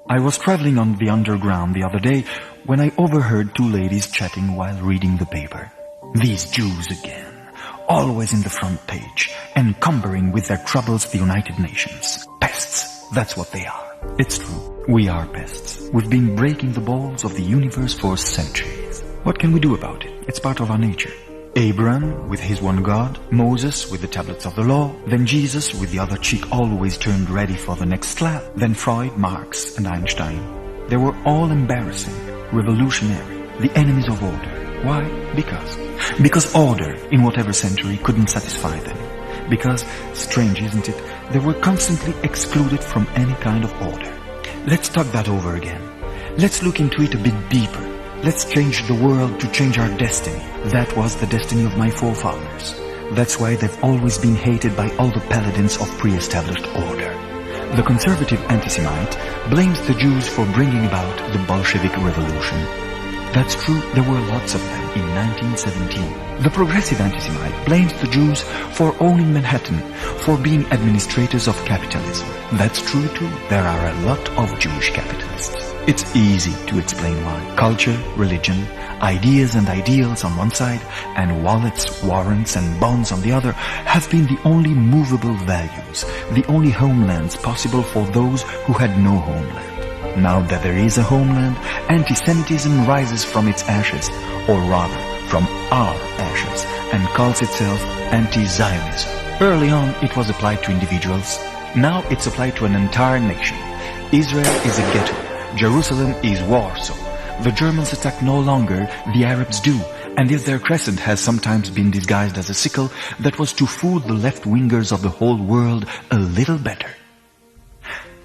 I was traveling on the underground the other day when I overheard two ladies chatting while reading the paper. These Jews again, always in the front page, encumbering with their troubles the United Nations. Pests, that's what they are. It's true, we are pests. We've been breaking the balls of the universe for centuries. What can we do about it? It's part of our nature. Abraham with his one God, Moses with the tablets of the law, then Jesus with the other cheek always turned ready for the next slap, then Freud, Marx and Einstein. They were all embarrassing, revolutionary, the enemies of order. Why? Because order in whatever century couldn't satisfy them. Because, strange isn't it, they were constantly excluded from any kind of order. Let's talk that over again. Let's look into it a bit deeper. Let's change the world to change our destiny. That was the destiny of my forefathers. That's why they've always been hated by all the paladins of pre-established order. The conservative anti-Semite blames the Jews for bringing about the Bolshevik Revolution. That's true, there were lots of them in 1917. The progressive anti-Semite blames the Jews for owning Manhattan, for being administrators of capitalism. That's true too, there are a lot of Jewish capitalists. It's easy to explain why. Culture, religion, ideas and ideals on one side, and wallets, warrants and bonds on the other have been the only movable values, the only homelands possible for those who had no homeland. Now that there is a homeland, anti-Semitism rises from its ashes, or rather, from our ashes, and calls itself anti-Zionism. Early on, it was applied to individuals. Now it's applied to an entire nation. Israel is a ghetto. Jerusalem is Warsaw. The Germans attack no longer, the Arabs do, and if their crescent has sometimes been disguised as a sickle, that was to fool the left-wingers of the whole world a little better.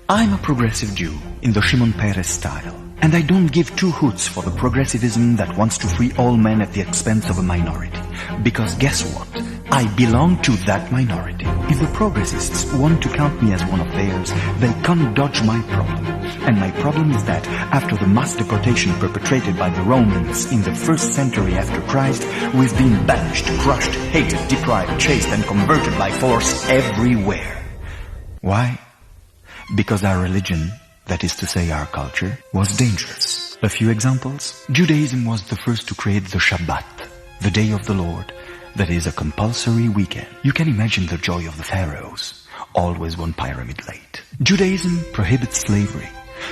I'm a progressive Jew, in the Shimon Peres style, and I don't give two hoots for the progressivism that wants to free all men at the expense of a minority. Because guess what? I belong to that minority. If the progressists want to count me as one of theirs, they can't dodge my problem. And my problem is that after the mass deportation perpetrated by the Romans in the 1st century after Christ, we've been banished, crushed, hated, deprived, chased and converted by force everywhere. Why? Because our religion, that is to say our culture, was dangerous. A few examples. Judaism was the first to create the Shabbat, the day of the Lord, that is a compulsory weekend. You can imagine the joy of the pharaohs, always one pyramid late. Judaism prohibits slavery.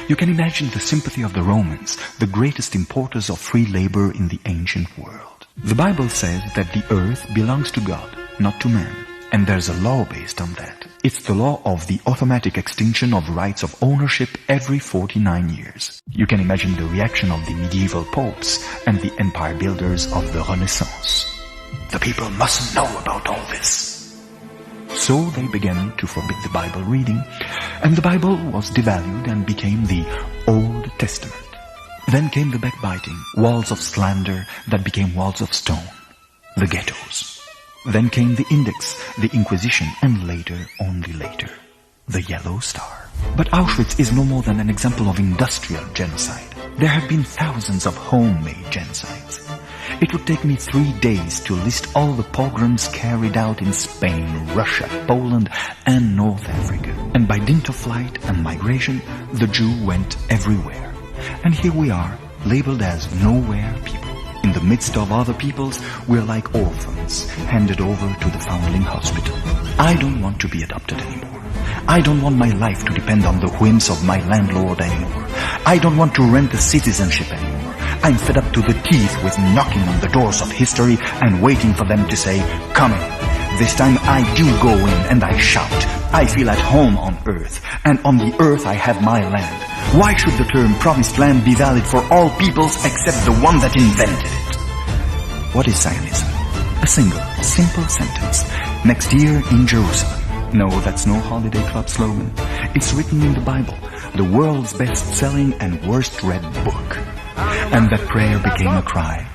You can imagine the sympathy of the Romans, the greatest importers of free labor in the ancient world. The Bible says that the earth belongs to God, not to man. And there's a law based on that. It's the law of the automatic extinction of rights of ownership every 49 years. You can imagine the reaction of the medieval popes and the empire builders of the Renaissance. The people mustn't know about all this. So they began to forbid the Bible reading, and the Bible was devalued and became the Old Testament. Then came the backbiting, walls of slander that became walls of stone, the ghettos. Then came the Index, the Inquisition, and later, only later, the Yellow Star. But Auschwitz is no more than an example of industrial genocide. There have been thousands of homemade genocides. It would take me 3 days to list all the pogroms carried out in Spain, Russia, Poland, and North Africa. And by dint of flight and migration, the Jew went everywhere. And here we are, labeled as nowhere people. In the midst of other peoples, we're like orphans, handed over to the foundling hospital. I don't want to be adopted anymore. I don't want my life to depend on the whims of my landlord anymore. I don't want to rent a citizenship anymore. I'm fed up to the teeth with knocking on the doors of history and waiting for them to say, "Come in." This time I do go in and I shout. I feel at home on earth, and on the earth I have my land. Why should the term promised land be valid for all peoples except the one that invented it? What is Zionism? A single, simple sentence. Next year in Jerusalem. No, that's no holiday club slogan. It's written in the Bible, the world's best-selling and worst-read book. And that prayer became a cry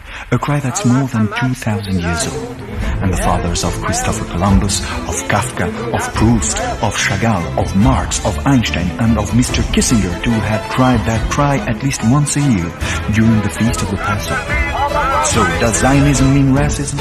that's more than 2,000 years old. And the fathers of Christopher Columbus, of Kafka, of Proust, of Chagall, of Marx, of Einstein, and of Mr. Kissinger too had cried that cry at least once a year during the feast of the Passover. So does Zionism mean racism?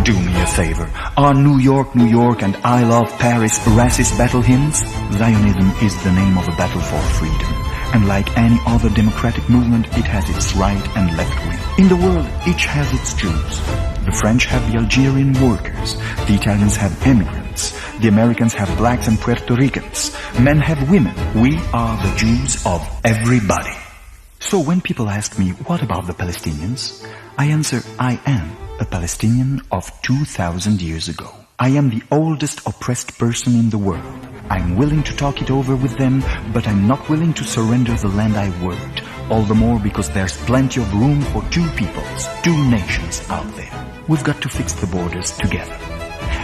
Do me a favor. Are New York, New York and I Love Paris racist battle hymns? Zionism is the name of a battle for freedom. And like any other democratic movement, it has its right and left wing. In the world, each has its Jews. The French have the Algerian workers. The Italians have immigrants. The Americans have blacks and Puerto Ricans. Men have women. We are the Jews of everybody. So when people ask me, what about the Palestinians? I answer, I am a Palestinian of 2,000 years ago. I am the oldest oppressed person in the world. I'm willing to talk it over with them, but I'm not willing to surrender the land I worked. All the more because there's plenty of room for two peoples, two nations out there. We've got to fix the borders together.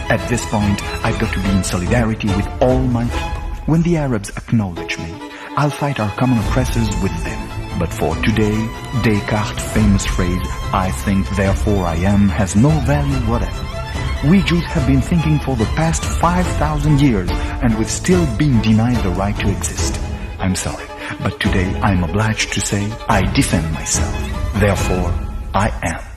At this point, I've got to be in solidarity with all my people. When the Arabs acknowledge me, I'll fight our common oppressors with them. But for today, Descartes' famous phrase, I think therefore I am, has no value whatever. We Jews have been thinking for the past 5,000 years, and we've still been denied the right to exist. I'm sorry, but today I'm obliged to say I defend myself. Therefore, I am.